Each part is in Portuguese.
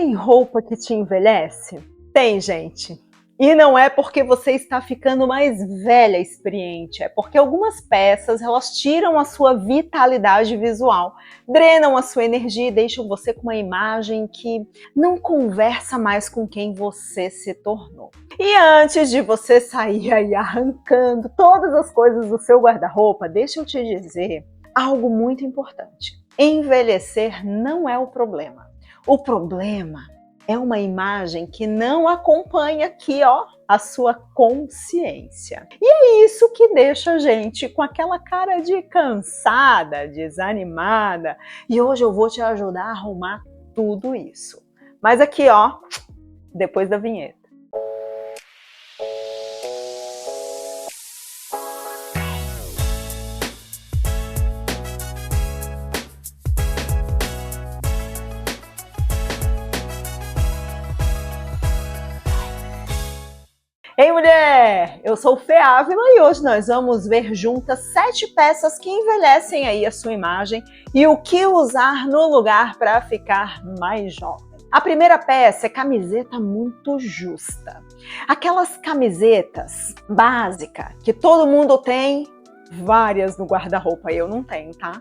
tem roupa que te envelhece? Tem, gente. E não é porque você está ficando mais velha e experiente, é porque algumas peças elas tiram a sua vitalidade visual, drenam a sua energia e deixam você com uma imagem que não conversa mais com quem você se tornou. E antes de você sair aí arrancando todas as coisas do seu guarda-roupa, deixa eu te dizer algo muito importante. Envelhecer não é o problema. O problema é uma imagem que não acompanha aqui, ó, a sua consciência. E é isso que deixa a gente com aquela cara de cansada, desanimada. E hoje eu vou te ajudar a arrumar tudo isso. Mas aqui, ó, depois da vinheta. Ei, mulher! Eu sou Fê Ávila e hoje nós vamos ver juntas 7 peças que envelhecem aí a sua imagem e o que usar no lugar para ficar mais jovem. A primeira peça é camiseta muito justa. Aquelas camisetas básicas que todo mundo tem, várias no guarda-roupa, eu não tenho, tá?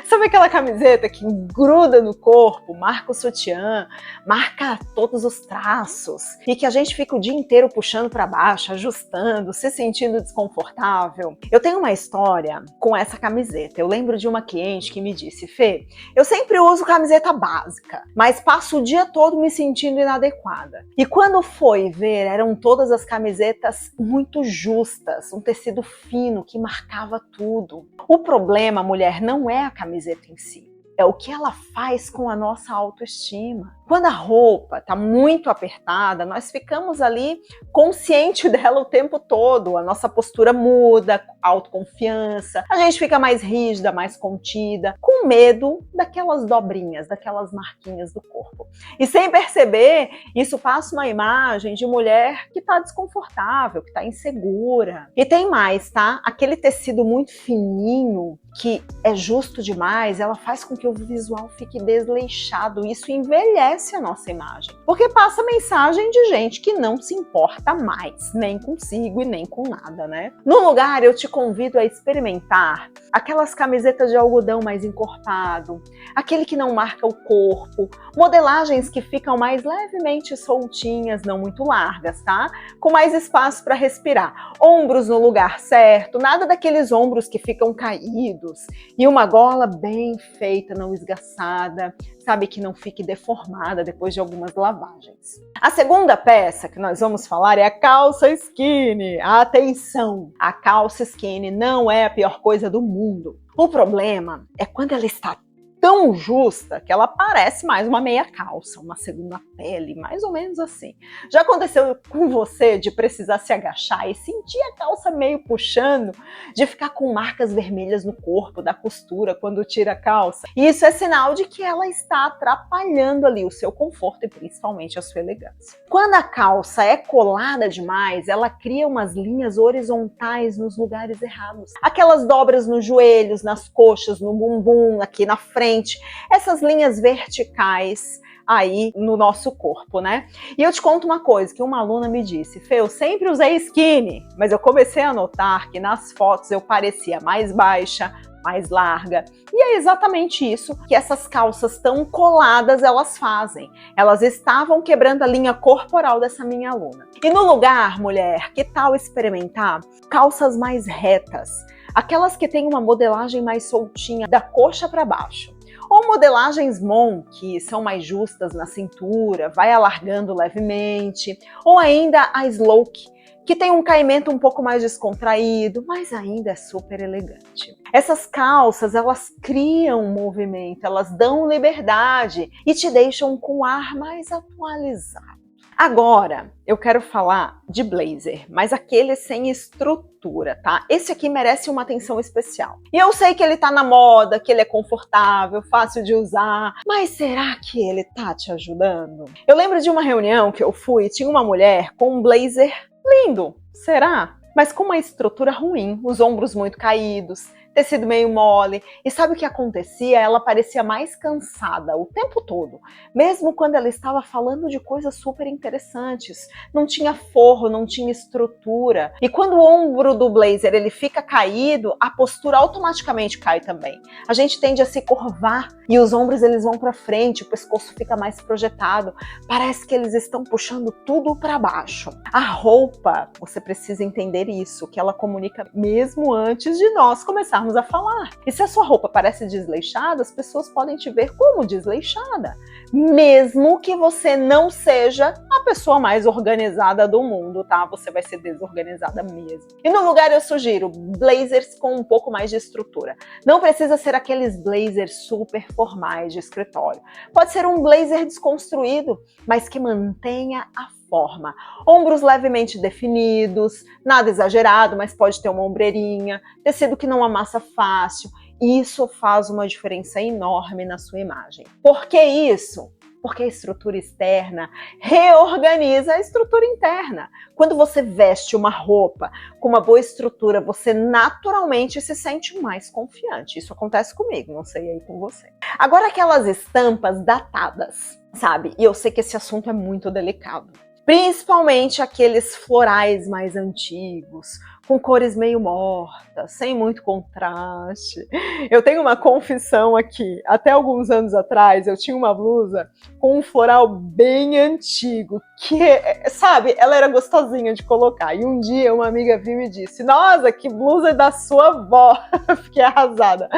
Sabe aquela camiseta que gruda no corpo, marca o sutiã, marca todos os traços e que a gente fica o dia inteiro puxando para baixo, ajustando, se sentindo desconfortável? Eu tenho uma história com essa camiseta. Eu lembro de uma cliente que me disse: Fê, eu sempre uso camiseta básica, mas passo o dia todo me sentindo inadequada. E quando foi ver, eram todas as camisetas muito justas, um tecido fino que marcava tudo. O problema, mulher, não é a camiseta em si, é o que ela faz com a nossa autoestima. Quando a roupa está muito apertada, nós ficamos ali consciente dela o tempo todo, a nossa postura muda, a autoconfiança, a gente fica mais rígida, mais contida, com medo daquelas dobrinhas, daquelas marquinhas do corpo. E sem perceber, isso passa uma imagem de mulher que está desconfortável, que está insegura. E tem mais, tá? Aquele tecido muito fininho, que é justo demais, ela faz com que o visual fique desleixado. Isso envelhece a nossa imagem, porque passa mensagem de gente que não se importa mais, nem consigo e nem com nada, né? No lugar, eu te convido a experimentar aquelas camisetas de algodão mais encorpado, aquele que não marca o corpo, modelagens que ficam mais levemente soltinhas, não muito largas, tá? Com mais espaço para respirar, ombros no lugar certo, nada daqueles ombros que ficam caídos, e uma gola bem feita, não esgaçada, sabe, que não fique deformada depois de algumas lavagens. A segunda peça que nós vamos falar é a calça skinny. Atenção! A calça skinny não é a pior coisa do mundo. O problema é quando ela está tão justa que ela parece mais uma meia calça, uma segunda pele, mais ou menos assim. Já aconteceu com você de precisar se agachar e sentir a calça meio puxando, de ficar com marcas vermelhas no corpo, da costura quando tira a calça? Isso é sinal de que ela está atrapalhando ali o seu conforto e principalmente a sua elegância. Quando a calça é colada demais, ela cria umas linhas horizontais nos lugares errados. Aquelas dobras nos joelhos, nas coxas, no bumbum, aqui na frente, essas linhas verticais aí no nosso corpo, né? E eu te conto uma coisa que uma aluna me disse: Fê, eu sempre usei skinny, mas eu comecei a notar que nas fotos eu parecia mais baixa, mais larga. E é exatamente isso que essas calças tão coladas elas fazem. Elas estavam quebrando a linha corporal dessa minha aluna. E no lugar, mulher, que tal experimentar calças mais retas? Aquelas que têm uma modelagem mais soltinha, da coxa para baixo. Ou modelagens Mon, que são mais justas na cintura, vai alargando levemente. Ou ainda a Sloke, que tem um caimento um pouco mais descontraído, mas ainda é super elegante. Essas calças, elas criam movimento, elas dão liberdade e te deixam com o ar mais atualizado. Agora, eu quero falar de blazer, mas aquele sem estrutura, tá? Esse aqui merece uma atenção especial. E eu sei que ele tá na moda, que ele é confortável, fácil de usar, mas será que ele tá te ajudando? Eu lembro de uma reunião que eu fui e tinha uma mulher com um blazer lindo, será? Mas com uma estrutura ruim, os ombros muito caídos, tecido meio mole. E sabe o que acontecia? Ela parecia mais cansada o tempo todo, mesmo quando ela estava falando de coisas super interessantes. Não tinha forro, não tinha estrutura. E quando o ombro do blazer ele fica caído, a postura automaticamente cai também. A gente tende a se curvar e os ombros eles vão para frente, o pescoço fica mais projetado. Parece que eles estão puxando tudo para baixo. A roupa, você precisa entender isso, que ela comunica mesmo antes de nós começarmos a falar. E se a sua roupa parece desleixada, as pessoas podem te ver como desleixada, mesmo que você não seja a pessoa mais organizada do mundo, tá? Você vai ser desorganizada mesmo. E no lugar eu sugiro blazers com um pouco mais de estrutura. Não precisa ser aqueles blazers super formais de escritório. Pode ser um blazer desconstruído, mas que mantenha a forma. Ombros levemente definidos, nada exagerado, mas pode ter uma ombreirinha, tecido que não amassa fácil. Isso faz uma diferença enorme na sua imagem. Por que isso? Porque a estrutura externa reorganiza a estrutura interna. Quando você veste uma roupa com uma boa estrutura, você naturalmente se sente mais confiante. Isso acontece comigo, não sei aí com você. Agora aquelas estampas datadas, sabe? E eu sei que esse assunto é muito delicado. Principalmente aqueles florais mais antigos, com cores meio mortas, sem muito contraste. Eu tenho uma confissão aqui. Até alguns anos atrás, eu tinha uma blusa com um floral bem antigo, que, sabe, ela era gostosinha de colocar. E um dia uma amiga viu e disse, nossa, que blusa da sua avó. Fiquei arrasada.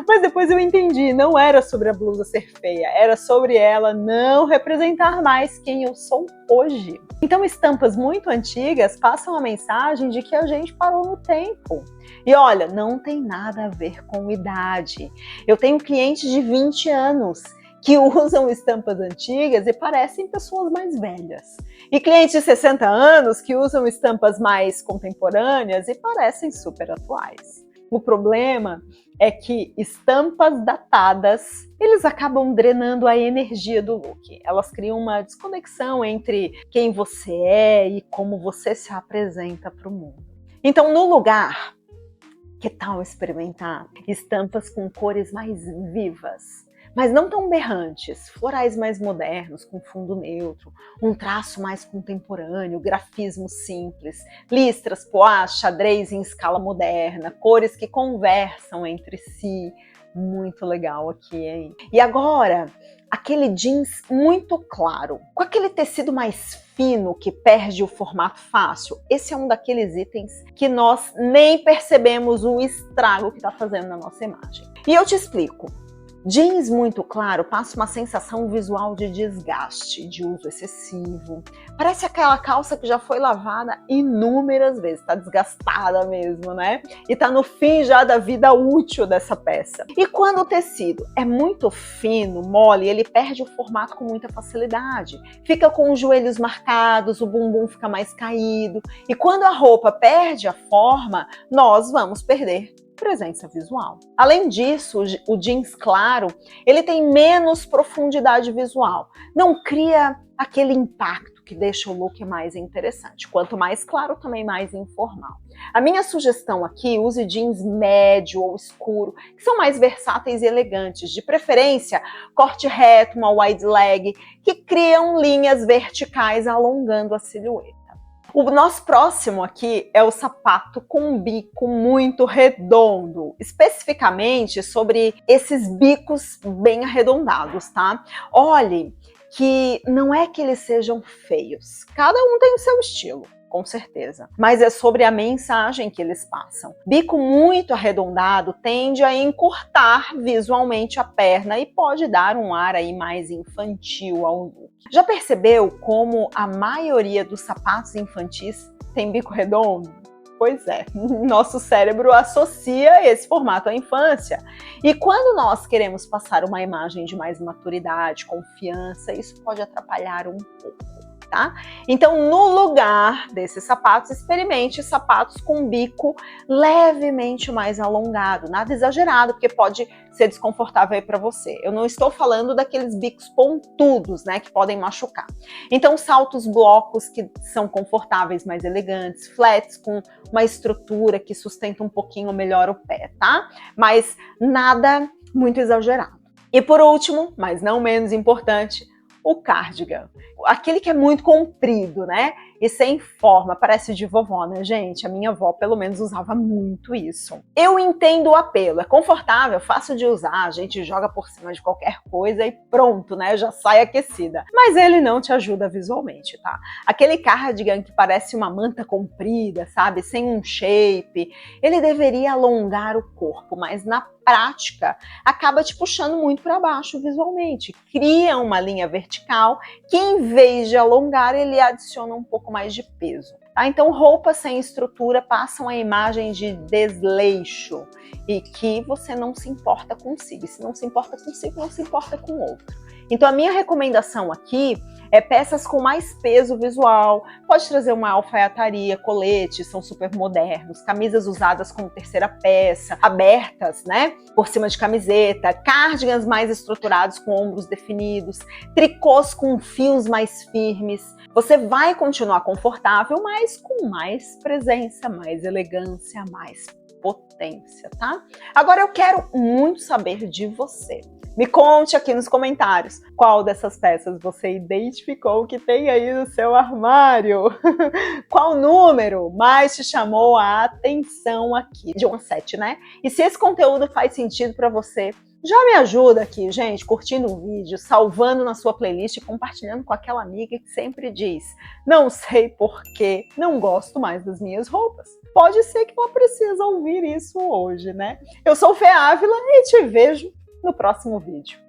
Mas depois eu entendi, não era sobre a blusa ser feia, era sobre ela não representar mais quem eu sou hoje. Então estampas muito antigas passam a mensagem de que a gente parou no tempo. E olha, não tem nada a ver com idade. Eu tenho clientes de 20 anos que usam estampas antigas e parecem pessoas mais velhas. E clientes de 60 anos que usam estampas mais contemporâneas e parecem super atuais. O problema é que estampas datadas, eles acabam drenando a energia do look. Elas criam uma desconexão entre quem você é e como você se apresenta para o mundo. Então, no lugar, que tal experimentar estampas com cores mais vivas? Mas não tão berrantes, florais mais modernos, com fundo neutro, um traço mais contemporâneo, grafismo simples, listras, poás, xadrez em escala moderna, cores que conversam entre si. Muito legal aqui, hein? E agora, aquele jeans muito claro, com aquele tecido mais fino que perde o formato fácil. Esse é um daqueles itens que nós nem percebemos o estrago que está fazendo na nossa imagem. E eu te explico. Jeans muito claro passa uma sensação visual de desgaste, de uso excessivo. Parece aquela calça que já foi lavada inúmeras vezes, tá desgastada mesmo, né? E tá no fim já da vida útil dessa peça. E quando o tecido é muito fino, mole, ele perde o formato com muita facilidade. Fica com os joelhos marcados, o bumbum fica mais caído. E quando a roupa perde a forma, nós vamos perder presença visual. Além disso, o jeans claro, ele tem menos profundidade visual. Não cria aquele impacto que deixa o look mais interessante. Quanto mais claro, também mais informal. A minha sugestão aqui, use jeans médio ou escuro, que são mais versáteis e elegantes. De preferência, corte reto, uma wide leg, que criam linhas verticais alongando a silhueta. O nosso próximo aqui é o sapato com um bico muito redondo, especificamente sobre esses bicos bem arredondados, tá? Olhe que não é que eles sejam feios, cada um tem o seu estilo. Com certeza, mas é sobre a mensagem que eles passam. Bico muito arredondado tende a encurtar visualmente a perna e pode dar um ar aí mais infantil ao look. Já percebeu como a maioria dos sapatos infantis tem bico redondo? Pois é, nosso cérebro associa esse formato à infância. E quando nós queremos passar uma imagem de mais maturidade, confiança, isso pode atrapalhar um pouco. tá? Então, no lugar desses sapatos, experimente sapatos com bico levemente mais alongado, nada exagerado, porque pode ser desconfortável aí para você. Eu não estou falando daqueles bicos pontudos, né, que podem machucar. Então, saltos blocos que são confortáveis, mais elegantes, flats com uma estrutura que sustenta um pouquinho melhor o pé, tá? Mas nada muito exagerado. E por último, mas não menos importante, o cardigan. Aquele que é muito comprido, né? E sem forma, parece de vovó, né, gente? A minha avó, pelo menos, usava muito isso. Eu entendo o apelo, é confortável, fácil de usar, a gente joga por cima de qualquer coisa e pronto, né? Já sai aquecida. Mas ele não te ajuda visualmente, tá? Aquele cardigan que parece uma manta comprida, sabe? Sem um shape, ele deveria alongar o corpo, mas na prática acaba te puxando muito para baixo visualmente. Cria uma linha vertical que, em vez de alongar, ele adiciona um pouco mais de peso. Tá? Então, roupas sem estrutura passam a imagem de desleixo e que você não se importa consigo. E se não se importa consigo, não se importa com o outro. Então, a minha recomendação aqui é peças com mais peso visual. Pode trazer uma alfaiataria, coletes, são super modernos, camisas usadas como terceira peça, abertas, né, por cima de camiseta, cardigans mais estruturados com ombros definidos, tricôs com fios mais firmes. Você vai continuar confortável, mas com mais presença, mais elegância, mais potência, tá? Agora eu quero muito saber de você. Me conte aqui nos comentários qual dessas peças você identificou que tem aí no seu armário. Qual número mais te chamou a atenção aqui? De 1 a 7, né? E se esse conteúdo faz sentido para você, já me ajuda aqui, gente, curtindo o vídeo, salvando na sua playlist e compartilhando com aquela amiga que sempre diz: não sei por que não gosto mais das minhas roupas. Pode ser que ela precisa ouvir isso hoje, né? Eu sou Fê Ávila e te vejo no próximo vídeo.